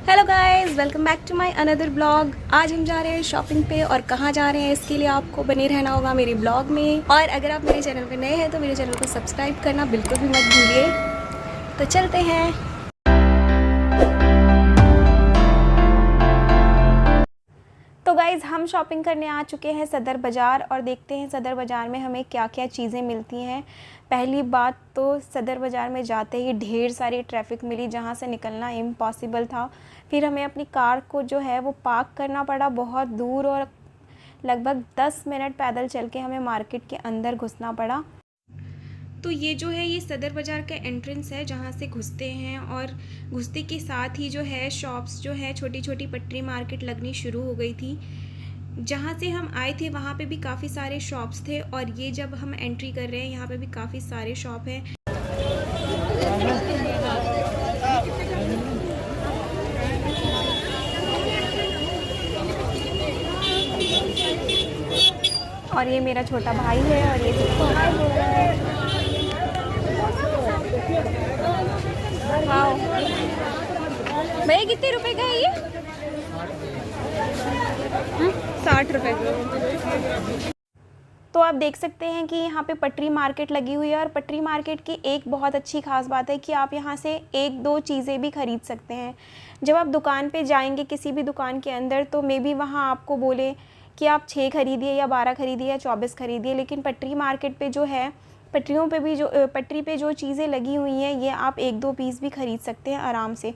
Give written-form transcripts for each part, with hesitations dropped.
Hello guys, welcome back to my another blog. आज हम जा रहे हैं शॉपिंग पे और कहाँ जा रहे हैं इसके लिए आपको बने रहना होगा मेरे ब्लॉग में। और अगर आप मेरे चैनल पर नए हैं तो मेरे चैनल को सब्सक्राइब करना बिल्कुल भी मत भूलिए। तो चलते हैं। तो गाइज़ हम शॉपिंग करने आ चुके हैं सदर बाज़ार और देखते हैं सदर बाज़ार में हमें क्या क्या चीज़ें मिलती हैं। पहली बात तो सदर बाज़ार में जाते ही ढेर सारी ट्रैफिक मिली जहां से निकलना इम्पॉसिबल था। फिर हमें अपनी कार को जो है वो पार्क करना पड़ा बहुत दूर और लगभग 10 मिनट पैदल चल के हमें मार्केट के अंदर घुसना पड़ा। तो ये जो है ये सदर बाज़ार का एंट्रेंस है जहाँ से घुसते हैं और घुसते के साथ ही जो है शॉप्स जो है छोटी छोटी पटरी मार्केट लगनी शुरू हो गई थी। जहाँ से हम आए थे वहाँ पे भी काफ़ी सारे शॉप्स थे और ये जब हम एंट्री कर रहे हैं यहाँ पे भी काफ़ी सारे शॉप हैं। और ये मेरा छोटा भाई है और ये सबको हाय बोल रहा है। वाओ भैया कितने रुपए का है ये? 60 रुपए। तो आप देख सकते हैं कि यहाँ पे पटरी मार्केट लगी हुई है और पटरी मार्केट की एक बहुत अच्छी खास बात है कि आप यहाँ से एक दो चीज़ें भी ख़रीद सकते हैं। जब आप दुकान पे जाएंगे किसी भी दुकान के अंदर तो मे बी वहाँ आपको बोले कि आप 6 खरीदिए या 12 खरीदिए या 24 खरीदिए, लेकिन पटरी मार्केट पे जो है पटरियों पे भी जो पटरी पे जो चीज़ें लगी हुई हैं ये आप एक दो पीस भी ख़रीद सकते हैं आराम से।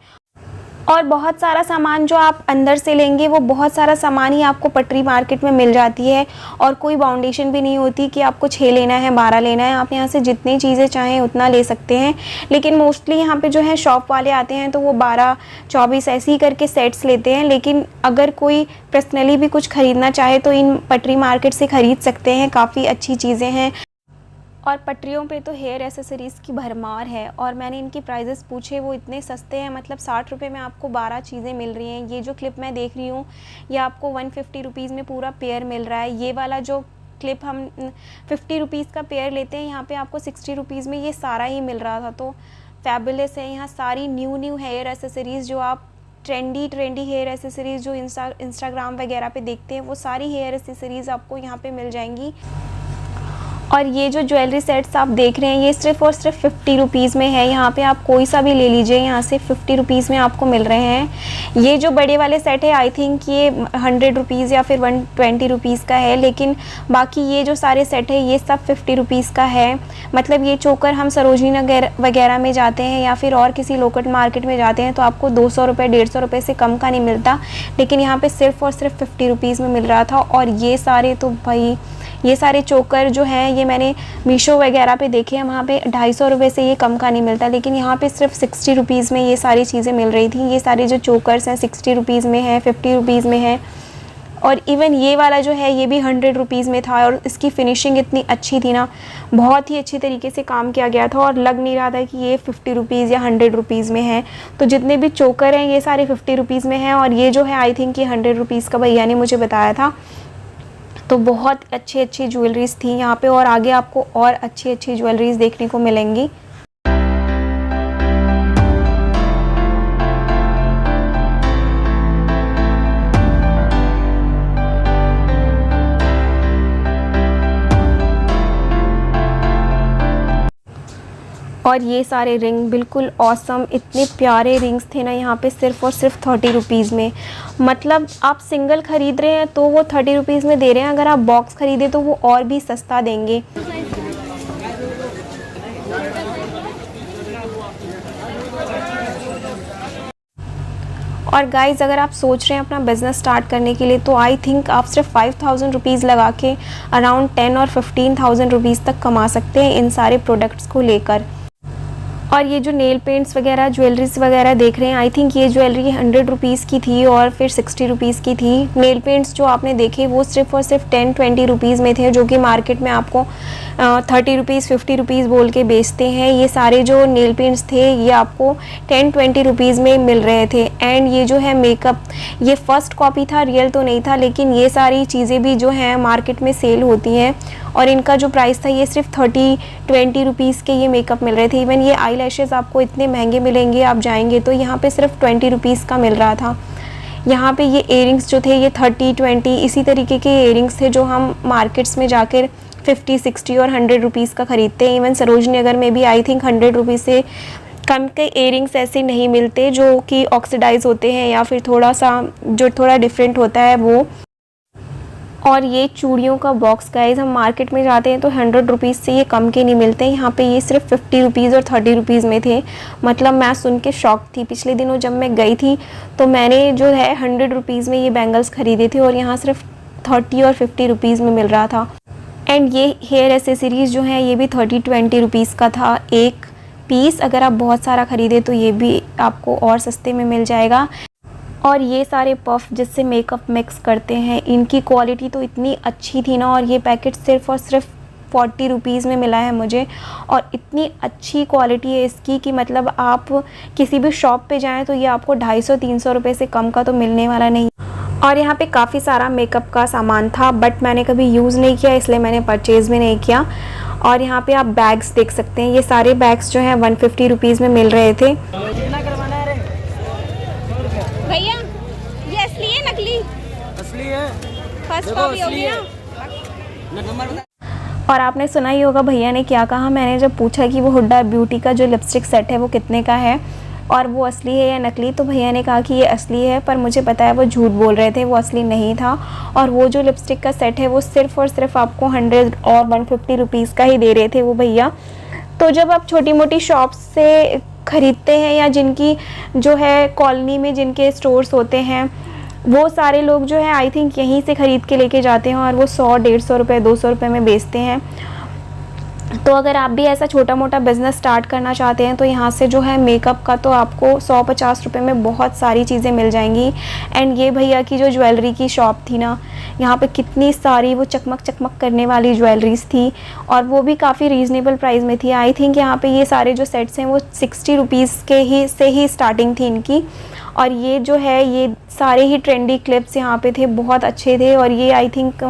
और बहुत सारा सामान जो आप अंदर से लेंगे वो बहुत सारा सामान ही आपको पटरी मार्केट में मिल जाती है और कोई बाउंडेशन भी नहीं होती कि आपको 6 लेना है 12 लेना है। आप यहाँ से जितनी चीज़ें चाहें उतना ले सकते हैं, लेकिन मोस्टली यहाँ पे जो है शॉप वाले आते हैं तो वो 12-24 ऐसे ही करके सेट्स लेते हैं। लेकिन अगर कोई पर्सनली भी कुछ ख़रीदना चाहे तो इन पटरी मार्केट से ख़रीद सकते हैं, काफ़ी अच्छी चीज़ें हैं। और पटरियों पे तो हेयर एसेसरीज़ की भरमार है और मैंने इनकी प्राइजेस पूछे, वो इतने सस्ते हैं, मतलब 60 रुपये में आपको 12 चीज़ें मिल रही हैं। ये जो क्लिप मैं देख रही हूँ ये आपको 150 रुपीज़ में पूरा पेयर मिल रहा है। ये वाला जो क्लिप हम 50 रुपीज़ का पेयर लेते हैं यहाँ पे आपको 60 रुपीज़ में ये सारा ही मिल रहा था। तो फैबुलस है। यहाँ सारी न्यू हेयर एसेसरीज़ जो आप ट्रेंडी हेयर एसेसरीज़ जो इंस्टाग्राम वगैरह पे देखते हैं वो सारी हेयर एसेसरीज़ आपको यहाँ पे मिल जाएंगी। और ये जो ज्वेलरी सेट्स आप देख रहे हैं ये सिर्फ और सिर्फ 50 रुपीज़ में है। यहाँ पे आप कोई सा भी ले लीजिए, यहाँ से 50 रुपीज़ में आपको मिल रहे हैं। ये जो बड़े वाले सेट है आई थिंक ये 100 रुपीज़ या फिर 120 रुपीज़ का है, लेकिन बाकी ये जो सारे सेट है ये सब 50 रुपीज़ का है। मतलब ये चोकर हम सरोजनी नगर वगैरह में जाते हैं या फिर और किसी लोकल मार्केट में जाते हैं तो आपको 200 रुपये 150 रुपये से कम का नहीं मिलता, लेकिन यहाँ पर सिर्फ और सिर्फ 50 रुपीज़ में मिल रहा था। और ये सारे तो भाई ये सारे चोकर जो हैं ये मैंने मीशो वगैरह पे देखे हैं, वहाँ पे 250 रुपये से ये कम का नहीं मिलता, लेकिन यहाँ पे सिर्फ 60 रुपीज़ में ये सारी चीज़ें मिल रही थी। ये सारे जो चोकर्स हैं 60 रुपीज़ में है, 50 रुपीज़ में है और इवन ये वाला जो है ये भी 100 रुपीज़ में था। और इसकी फ़िनिशिंग इतनी अच्छी थी ना, बहुत ही अच्छी तरीके से काम किया गया था और लग नहीं रहा था कि ये 50 रुपीज़ या 100 रुपीज़ में है। तो जितने भी चोकर हैं ये सारे 50 रुपीज़ में हैं और ये जो है आई थिंक ये 100 रुपीज़ का भैया ने मुझे बताया था। तो बहुत अच्छी ज्वेलरीज़ थी यहाँ पे और आगे आपको और अच्छी ज्वेलरीज़ देखने को मिलेंगी। और ये सारे रिंग बिल्कुल ऑसम, इतने प्यारे रिंग्स थे ना यहाँ पे सिर्फ और सिर्फ 30 रुपीज़ में। मतलब आप सिंगल ख़रीद रहे हैं तो वो 30 रुपीज़ में दे रहे हैं, अगर आप बॉक्स ख़रीदे तो वो और भी सस्ता देंगे। और गाइज़ अगर आप सोच रहे हैं अपना बिज़नेस स्टार्ट करने के लिए तो आई थिंक आप सिर्फ 5000 रुपीज़ लगा के अराउंड 10 और 15,000 रुपीज़ तक कमा सकते हैं इन सारे प्रोडक्ट्स को लेकर। और ये जो नेल पेंट्स वगैरह ज्वेलरीज वगैरह देख रहे हैं आई थिंक ये ज्वेलरी 100 रुपीज़ की थी और फिर 60 रुपीज़ की थी। नेल पेंट्स जो आपने देखे वो सिर्फ और सिर्फ 10-20 रुपीज़ में थे, जो कि मार्केट में आपको 30 रुपीज़ 50 रुपीज़ बोल के बेचते हैं। ये सारे जो नेल पेंट्स थे ये आपको 10-20 रुपीज़ में मिल रहे थे। एंड ये जो है मेकअप ये फ़र्स्ट कॉपी था, रियल तो नहीं था, लेकिन ये सारी चीज़ें भी जो हैं मार्केट में सेल होती हैं और इनका जो प्राइस था ये सिर्फ 30-20 रुपीज़ के ये मेकअप मिल रहे थे। इवन ये आई लैशेज़ आपको इतने महंगे मिलेंगे, आप जाएंगे तो यहाँ पे सिर्फ 20 रुपीज़ का मिल रहा था। यहाँ पे ये इयरिंग्स जो थे ये 30, 20 इसी तरीके के इयरिंग्स थे जो हम मार्केट्स में जाकर 50, 60 और 100 रुपीज़ का ख़रीदते हैं। इवन सरोजनी नगर में भी आई थिंक 100 रुपीज़ से कम के इयरिंग्स ऐसे नहीं मिलते जो कि ऑक्सीडाइज होते हैं या फिर थोड़ा डिफरेंट होता है वो। और ये चूड़ियों का बॉक्स गाइस, हम मार्केट में जाते हैं तो 100 रुपीज़ से ये कम के नहीं मिलते। यहाँ पे ये सिर्फ 50 रुपीज़ और 30 रुपीज़ में थे। मतलब मैं सुन के शॉक थी। पिछले दिनों जब मैं गई थी तो मैंने जो है 100 रुपीज़ में ये बैंगल्स ख़रीदे थे और यहाँ सिर्फ 30 और 50 रुपीज़ में मिल रहा था। एंड ये हेयर एसेसरीज़ जो हैं ये भी 30-20 रुपीज़ का था एक पीस। अगर आप बहुत सारा ख़रीदे तो ये भी आपको और सस्ते में मिल जाएगा। और ये सारे पफ़ जिससे मेकअप मिक्स करते हैं, इनकी क्वालिटी तो इतनी अच्छी थी ना। और ये पैकेट सिर्फ़ और सिर्फ 40 रुपीज़ में मिला है मुझे। और इतनी अच्छी क्वालिटी है इसकी कि मतलब आप किसी भी शॉप पे जाएं तो ये आपको 250-300 रुपये से कम का तो मिलने वाला नहीं। और यहाँ पे काफ़ी सारा मेकअप का सामान था बट मैंने कभी यूज़ नहीं किया, इसलिए मैंने परचेज़ भी नहीं किया। और यहाँ पे आप बैग्स देख सकते हैं, ये सारे बैग्स जो हैं 150 रुपीज़ में मिल रहे थे। भैया ये असली है नकली? असली है, फर्स्ट कॉपी होगी ना। और आपने सुना ही होगा भैया ने क्या कहा। मैंने जब पूछा कि वो हुड्डा ब्यूटी का जो लिपस्टिक सेट है वो कितने का है और वो असली है या नकली, तो भैया ने कहा कि ये असली है। पर मुझे पता है वो झूठ बोल रहे थे, वो असली नहीं था। और वो जो लिपस्टिक का सेट है वो सिर्फ़ और सिर्फ आपको 100 और 150 रुपीज़ का ही दे रहे थे वो भैया। तो जब आप छोटी मोटी शॉप्स से ख़रीदते हैं या जिनकी जो है कॉलोनी में जिनके स्टोर्स होते हैं, वो सारे लोग जो है आई थिंक यहीं से ख़रीद के लेके जाते हैं और वो 100-150 रुपये 200 रुपये में बेचते हैं। तो अगर आप भी ऐसा छोटा मोटा बिज़नेस स्टार्ट करना चाहते हैं तो यहाँ से जो है मेकअप का तो आपको 100-50 रुपये में बहुत सारी चीज़ें मिल जाएंगी। एंड ये भैया की जो ज्वेलरी की शॉप थी ना, यहाँ पे कितनी सारी वो चकमक चकमक करने वाली ज्वेलरीज थी और वो भी काफ़ी रीज़नेबल प्राइस में थी। आई थिंक यहाँ पे ये सारे जो सेट्स हैं वो 60 रुपीज़ के से ही स्टार्टिंग थी इनकी। और ये जो है ये सारे ही ट्रेंडी क्लिप्स यहाँ पे थे, बहुत अच्छे थे। और ये आई थिंक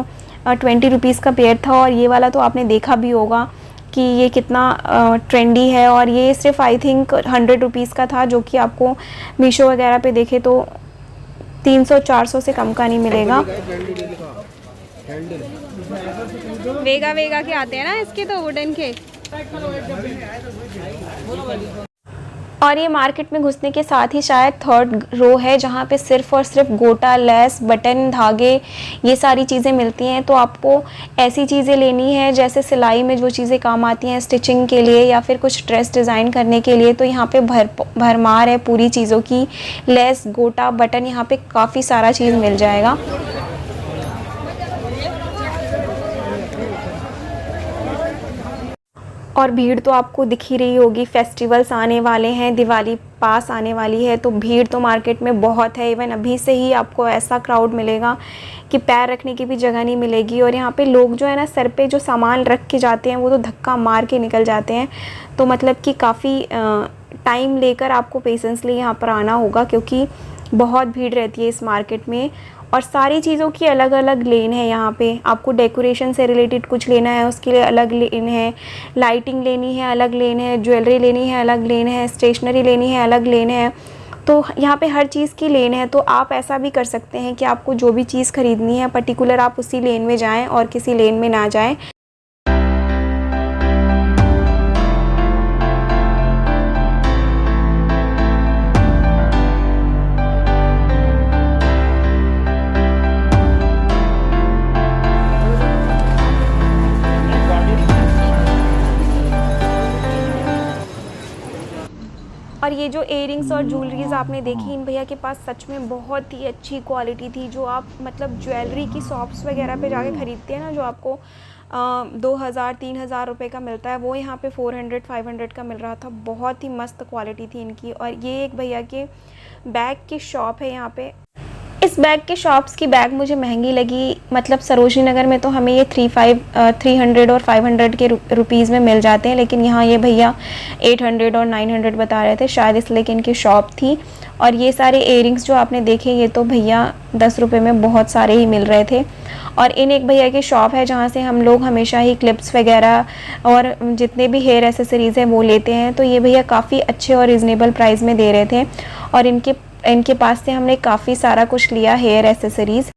20 रुपीज़ का पेयर था। और ये वाला तो आपने देखा भी होगा कि ये कितना ट्रेंडी है। और ये सिर्फ आई थिंक 100 रुपीज़ का था, जो कि आपको मीशो वगैरह पे देखे तो 300-400 से कम का नहीं मिलेगा। वेगा वेगा के आते हैं ना इसके तो वुडन के। और ये मार्केट में घुसने के साथ ही शायद 3rd रो है जहाँ पे सिर्फ़ और सिर्फ गोटा, लेस, बटन, धागे ये सारी चीज़ें मिलती हैं। तो आपको ऐसी चीज़ें लेनी है जैसे सिलाई में जो चीज़ें काम आती हैं स्टिचिंग के लिए या फिर कुछ ड्रेस डिज़ाइन करने के लिए, तो यहाँ पे भरमार है पूरी चीज़ों की। लेस, गोटा, बटन, यहाँ पे काफ़ी सारा चीज़ मिल जाएगा। और भीड़ तो आपको दिख ही रही होगी, फेस्टिवल्स आने वाले हैं, दिवाली पास आने वाली है, तो भीड़ तो मार्केट में बहुत है। इवन अभी से ही आपको ऐसा क्राउड मिलेगा कि पैर रखने की भी जगह नहीं मिलेगी। और यहाँ पे लोग जो है ना सर पे जो सामान रख के जाते हैं वो तो धक्का मार के निकल जाते हैं। तो मतलब कि काफ़ी टाइम लेकर आपको पेशेंसली यहाँ पर आना होगा क्योंकि बहुत भीड़ रहती है इस मार्केट में। और सारी चीज़ों की अलग अलग लेन है यहाँ पे। आपको डेकोरेशन से रिलेटेड कुछ लेना है उसके लिए अलग लेन है, लाइटिंग लेनी है अलग लेन है, ज्वेलरी लेनी है अलग लेन है, स्टेशनरी लेनी है अलग लेन है। तो यहाँ पे हर चीज़ की लेन है। तो आप ऐसा भी कर सकते हैं कि आपको जो भी चीज़ ख़रीदनी है पर्टिकुलर आप उसी लेन में जाएँ और किसी लेन में ना जाएँ। और ये जो इयरिंग्स और ज्वेलरीज आपने देखी इन भैया के पास सच में बहुत ही अच्छी क्वालिटी थी। जो आप मतलब ज्वेलरी की शॉप्स वगैरह पे जाके ख़रीदते हैं ना, जो आपको 2000-3000 रुपये का मिलता है, वो यहाँ पे 400-500 का मिल रहा था। बहुत ही मस्त क्वालिटी थी इनकी। और ये एक भैया के बैग की शॉप है यहाँ पे। इस बैग के शॉप्स की बैग मुझे महंगी लगी, मतलब सरोजनी नगर में तो हमें ये 300 और 500 के रुपीज़ में मिल जाते हैं, लेकिन यहाँ ये भैया 800 और 900 बता रहे थे, शायद इसलिए कि इनकी शॉप थी। और ये सारे इयरिंग्स जो आपने देखे ये तो भैया 10 रुपये में बहुत सारे ही मिल रहे थे। और इन एक भैया की शॉप है जहाँ से हम लोग हमेशा ही क्लिप्स वगैरह और जितने भी हेयर एसेसरीज़ हैं वो लेते हैं, तो ये भैया काफ़ी अच्छे और रिजनेबल प्राइस में दे रहे थे और इनके पास से हमने काफ़ी सारा कुछ लिया हेयर एसेसरीज़।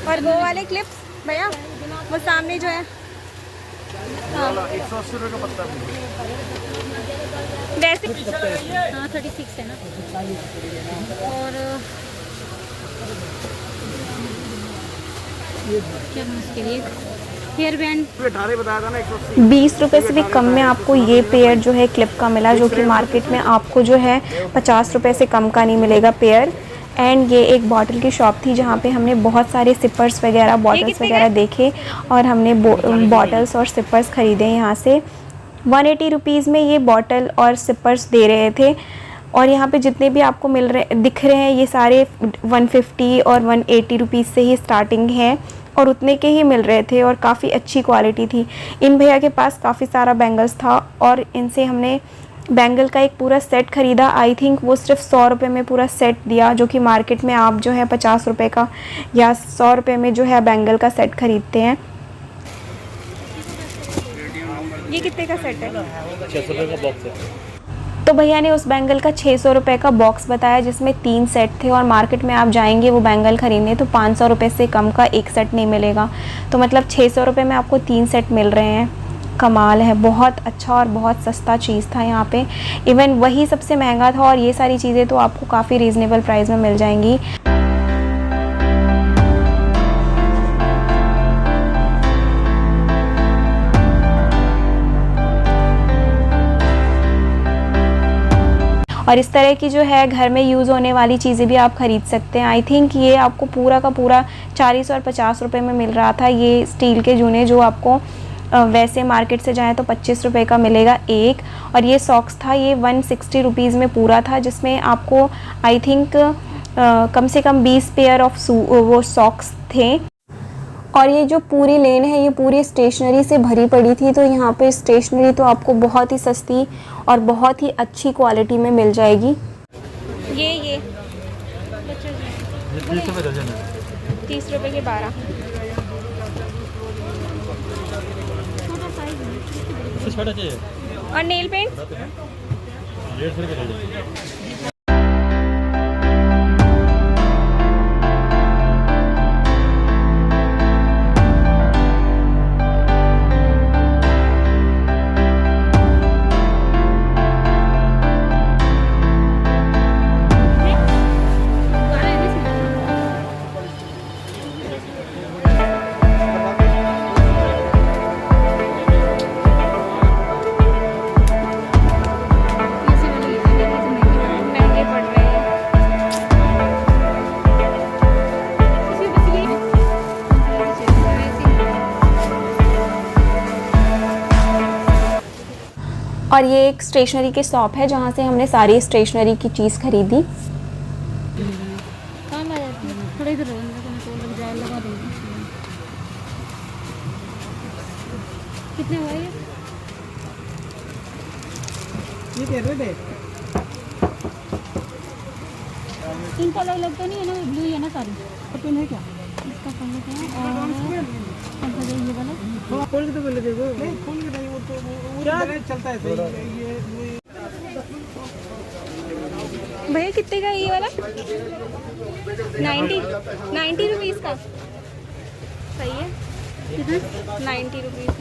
और वो वाले क्लिप्स भैया वो सामने जो है, हाँ 180 रुपये का पत्ता वैसे हाँ 36 है ना। और क्या मुश्किल है हेयर बैंड 18 बताया था ना 180। 20 रुपये से भी कम में आपको ये पेयर जो है क्लिप का मिला, जो कि मार्केट में आपको जो है 50 रुपये से कम का नहीं मिलेगा पेयर। एंड ये एक बॉटल की शॉप थी जहाँ पे हमने बहुत सारे सिपर्स वगैरह बॉटल्स वगैरह देखे और हमने बॉटल्स और सिपर्स ख़रीदे यहाँ से। 180 रुपीज़ में ये बॉटल और सिपर्स दे रहे थे। और यहाँ पे जितने भी आपको दिख रहे हैं ये सारे 150 और 180 रुपीज़ से ही स्टार्टिंग है और उतने के ही मिल रहे थे और काफ़ी अच्छी क्वालिटी थी। इन भैया के पास काफ़ी सारा बैंगल्स था और इनसे हमने बैंगल का एक पूरा सेट ख़रीदा। आई थिंक वो सिर्फ 100 रुपये में पूरा सेट दिया, जो कि मार्केट में आप जो है 50 रुपये का या 100 रुपये में जो है बैंगल का सेट ख़रीदते हैं। ये कितने का सेट है? 600 रुपये का बॉक्स है। तो भैया ने उस बैंगल का 600 रुपये का बॉक्स बताया जिसमें 3 सेट थे और मार्केट में आप जाएंगे वो बैंगल खरीदने तो 500 रुपये से कम का एक सेट नहीं मिलेगा। तो मतलब 600 रुपये में आपको 3 सेट मिल रहे हैं। कमाल है, बहुत अच्छा और बहुत सस्ता चीज़ था यहाँ पे। इवन वही सबसे महंगा था और ये सारी चीज़ें तो आपको काफ़ी रीज़नेबल प्राइस में मिल जाएंगी। और इस तरह की जो है घर में यूज़ होने वाली चीज़ें भी आप ख़रीद सकते हैं। आई थिंक ये आपको पूरा का पूरा 40 और 50 रुपये में मिल रहा था। ये स्टील के जूने जो आपको वैसे मार्केट से जाए तो 25 रुपये का मिलेगा एक। और ये सॉक्स था, ये 160 रुपीज़ में पूरा था, जिसमें आपको आई थिंक कम से कम 20 पेयर ऑफ वो सॉक्स थे। और ये जो पूरी लेन है ये पूरी स्टेशनरी से भरी पड़ी थी, तो यहाँ पे स्टेशनरी तो आपको बहुत ही सस्ती और बहुत ही अच्छी क्वालिटी में मिल जाएगी। ये 30 रुपये दर्जन है। 30 रुपये के 12। छोटा चाहिए और नेल पेंट 150 रुपये दर्जन। महंगे पड़ रहे हैं। और ये एक स्टेशनरी की शॉप है जहाँ से हमने सारी स्टेशनरी की चीज़ खरीदी। काम आ जाती है थोड़ी देर लग जाए लगा देंगे। कितने हुआ ये कह रहे थे इनका अलग अलग तो नहीं है ना, ब्लू ही है ना सारी। तो है क्या इसका कलर क्या है और ये वाला खोल के तो बोले देखो नहीं खोल के नहीं, वो तो वो चलता है सही। ये भैया कितने का है ये वाला? 90 रुपीज़ का सही है। कितना? 90 रुपीज़।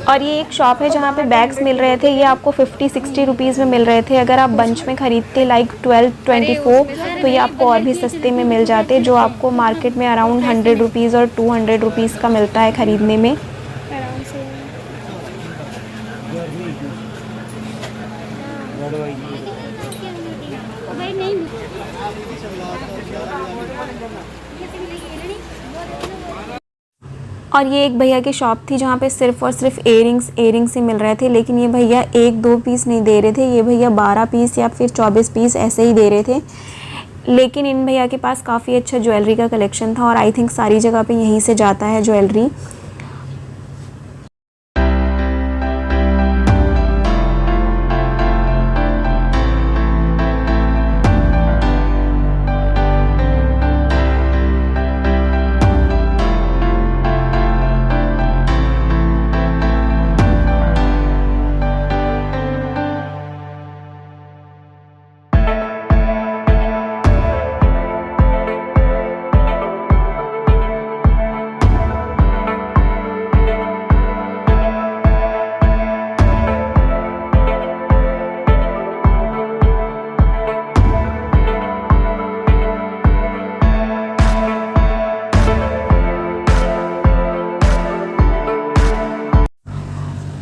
और ये एक शॉप है जहाँ पे बैग्स मिल रहे थे, ये आपको 50-60 रुपीज़ में मिल रहे थे। अगर आप बंच में ख़रीदते लाइक 12-24 तो ये आपको और भी सस्ते में मिल जाते, जो आपको मार्केट में अराउंड 100 रुपीज़ और 200 रुपीज़ का मिलता है ख़रीदने में। और ये एक भैया की शॉप थी जहाँ पे सिर्फ और सिर्फ एयरिंग्स ही मिल रहे थे, लेकिन ये भैया 1-2 पीस नहीं दे रहे थे, ये भैया 12 पीस या फिर 24 पीस ऐसे ही दे रहे थे। लेकिन इन भैया के पास काफ़ी अच्छा ज्वेलरी का कलेक्शन था और आई थिंक सारी जगह पे यहीं से जाता है ज्वेलरी।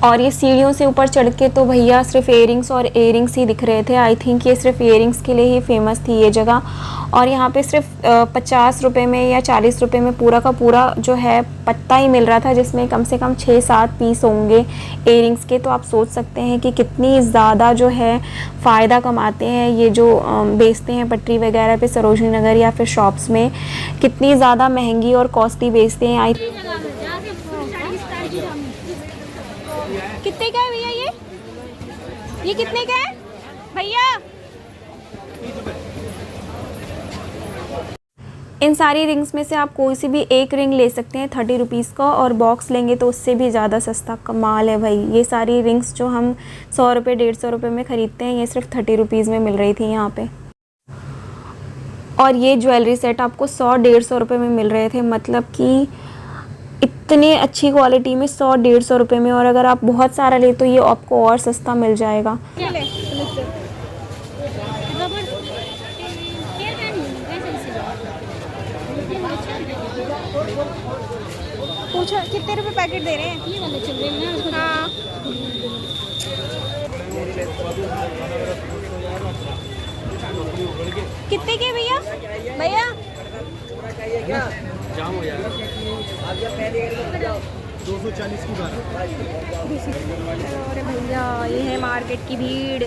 और ये सीढ़ियों से ऊपर चढ़ के तो भैया सिर्फ इयरिंग्स ही दिख रहे थे। आई थिंक ये सिर्फ इयरिंग्स के लिए ही फेमस थी ये जगह। और यहाँ पे सिर्फ 50 रुपये में या 40 रुपये में पूरा का पूरा जो है पत्ता ही मिल रहा था, जिसमें कम से कम 6-7 पीस होंगे इयरिंग्स के। तो आप सोच सकते हैं कि कितनी ज़्यादा जो है फ़ायदा कमाते हैं ये जो बेचते हैं पटरी वगैरह पे सरोजनी नगर या फिर शॉप्स में, कितनी ज़्यादा महंगी और कॉस्टली बेचते हैं। कितने का है भैया ये कितने का है भैया? इन सारी रिंग्स में से आप कोई सी भी एक रिंग ले सकते हैं 30 रुपीज़ का, और बॉक्स लेंगे तो उससे भी ज़्यादा सस्ता। कमाल है भाई। ये सारी रिंग्स जो हम 100 रुपये 150 रुपये में ख़रीदते हैं, ये सिर्फ 30 रुपीज़ में मिल रही थी यहाँ पे। और ये ज्वेलरी सेट आपको 100-150 रुपये में मिल रहे थे, मतलब कि इतनी अच्छी क्वालिटी में 100-150 रुपये में। और अगर आप बहुत सारा ले तो ये आपको और सस्ता मिल जाएगा। पूछो कितने रुपए पैकेट दे रहे हैं? ये वाले चल रहे हैं ना। हाँ। कितने के भैया? भैया जाम हो जाएगा। 240 की बात। अरे भैया ये है मार्केट की भीड़।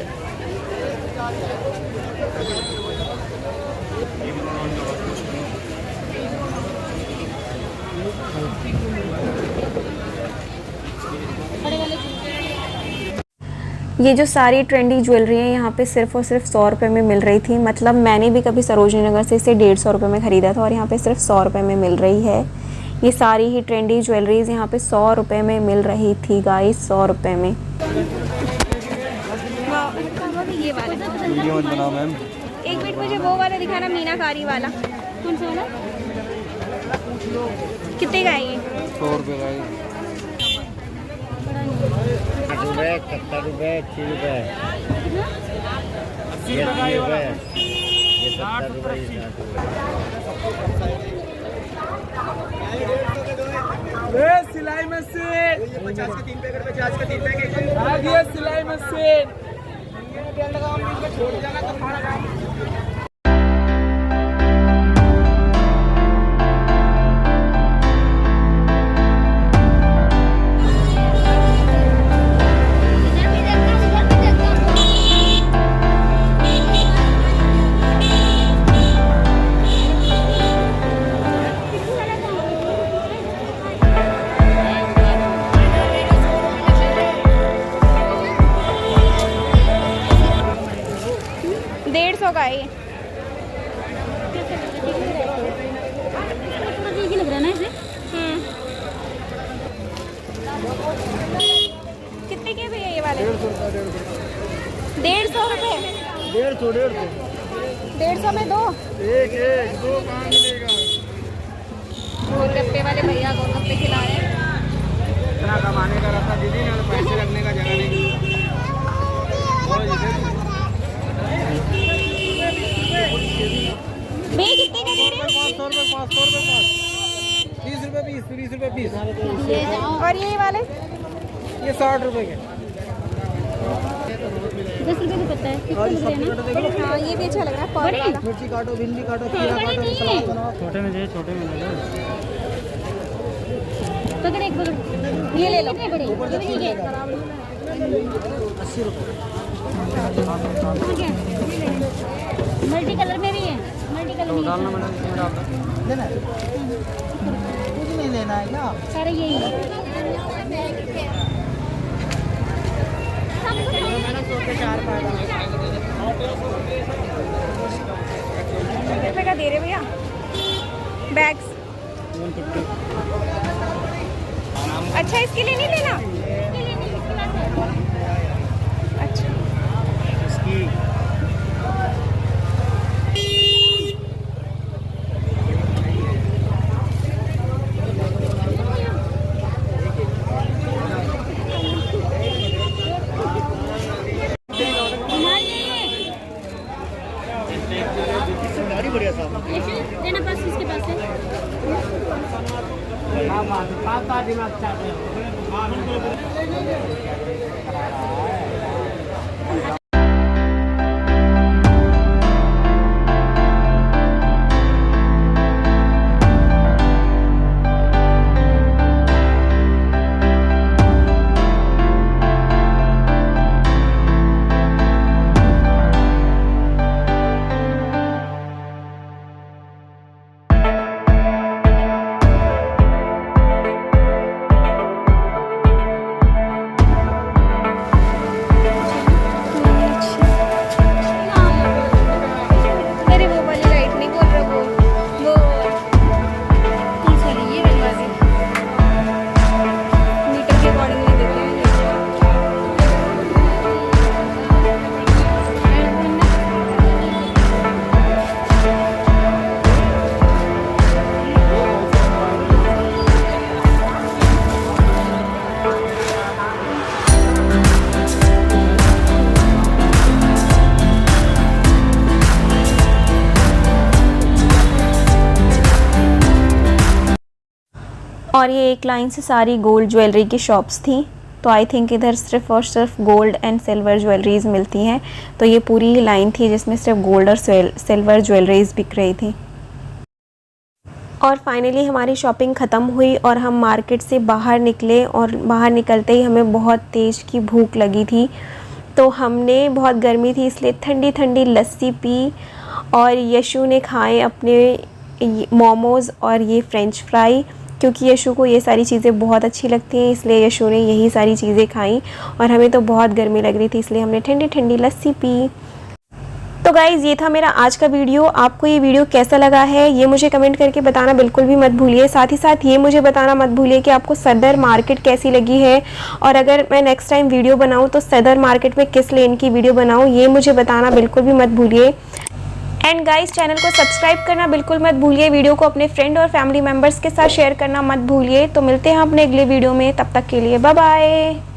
ये जो सारी ट्रेंडी ज्वेलरी है यहाँ पे सिर्फ और सिर्फ 100 रुपये में मिल रही थी। मतलब मैंने भी कभी सरोजनी नगर से इसे 150 रुपये में ख़रीदा था और यहाँ पे सिर्फ 100 रुपये में मिल रही है। ये सारी ही ट्रेंडी ज्वेलरीज यहाँ पे 100 रुपये में मिल रही थी गाइस, 100 रुपये में। ये वाला वीडियो मत बनाओ मैम। एक मिनट मुझे वो वाला दिखाना, मीनाकारी वाला। कौन सा वाला? कितने का है ये? 100 रुपये का। 70 रुपये 80 रुपये 80 रुपये ये 70 रुपये। सिलाई मशीन 50 के 3 पैकेट, 50 के 3 पैकेट आ गया। सिलाई मशीन छोड़ जाना तो हमारा काम। का है ये। लग रहा है ना इसे। कितने के भैया ये वाले? 150 रुपये। 150 में दो। एक दो कहाँ मिलेगा? गोलगप्पे वाले भैया गोलगप्पे खिला रहे हैं। इतना कमाने का रहता दीदी ना, पैसे रखने का जगह नहीं। भैया कितने का दे रहे हैं? 500 रुपये 30 रुपये पीस, 30 रुपये पीस। और ये वाले? ये 60 रुपये के। 10 रुपये का पत्ता है। हाँ ये भी अच्छा लग रहा है। पर्ल वाला। मिर्ची काटो, भिंडी काटो, खीरा काटो, सलाद बनाओ। छोटे में चाहिए, छोटे में ले लो। पकड़ एक पकड़, ये ले लो, ये बड़े, ये भी ठीक है। 80 रुपये। ठीक है, मल्टी कलर में भी है, मल्टी कलर में डालना मैडम, इसमें डाल दो। लेना है? कुछ नहीं लेना है क्या? सारे यही है। कितने का दे रहे भैया बैग्स? अच्छा, इसके लिए नहीं लेना? अच्छा, इसकी गाड़ी बढ़िया साहब। देना पास इसके पास है। अरे वो वाली लाइट नहीं बोल रहा, वो कौन सी वाली? ये वाली वाली मीटर के अकॉर्डिंग नहीं देते हैं। और ये एक लाइन से सारी गोल्ड ज्वेलरी की शॉप्स थी, तो आई थिंक इधर सिर्फ और सिर्फ गोल्ड एंड सिल्वर ज्वेलरीज मिलती हैं। तो ये पूरी ही लाइन थी जिसमें सिर्फ गोल्ड और सिल्वर ज्वेलरीज बिक रही थी। और फाइनली हमारी शॉपिंग ख़त्म हुई और हम मार्केट से बाहर निकले, और बाहर निकलते ही हमें बहुत तेज़ की भूख लगी थी। तो हमने, बहुत गर्मी थी इसलिए ठंडी ठंडी लस्सी पी, और यशु ने खाए अपने मोमोज़ और ये फ्रेंच फ्राई, क्योंकि यशु को ये सारी चीज़ें बहुत अच्छी लगती हैं, इसलिए यशु ने यही सारी चीज़ें खाई। और हमें तो बहुत गर्मी लग रही थी इसलिए हमने ठंडी ठंडी लस्सी पी। तो गाइज़, ये था मेरा आज का वीडियो। आपको ये वीडियो कैसा लगा है ये मुझे कमेंट करके बताना बिल्कुल भी मत भूलिए। साथ ही साथ ये मुझे बताना मत भूलिए कि आपको सदर मार्केट कैसी लगी है, और अगर मैं नेक्स्ट टाइम वीडियो बनाऊँ तो सदर मार्केट में किस लेन की वीडियो बनाऊँ ये मुझे बताना बिल्कुल भी मत भूलिए। एंड गाइस, चैनल को सब्सक्राइब करना बिल्कुल मत भूलिए। वीडियो को अपने फ्रेंड और फैमिली मेम्बर्स के साथ शेयर करना मत भूलिए। तो मिलते हैं अपने अगले वीडियो में, तब तक के लिए बाय बाय।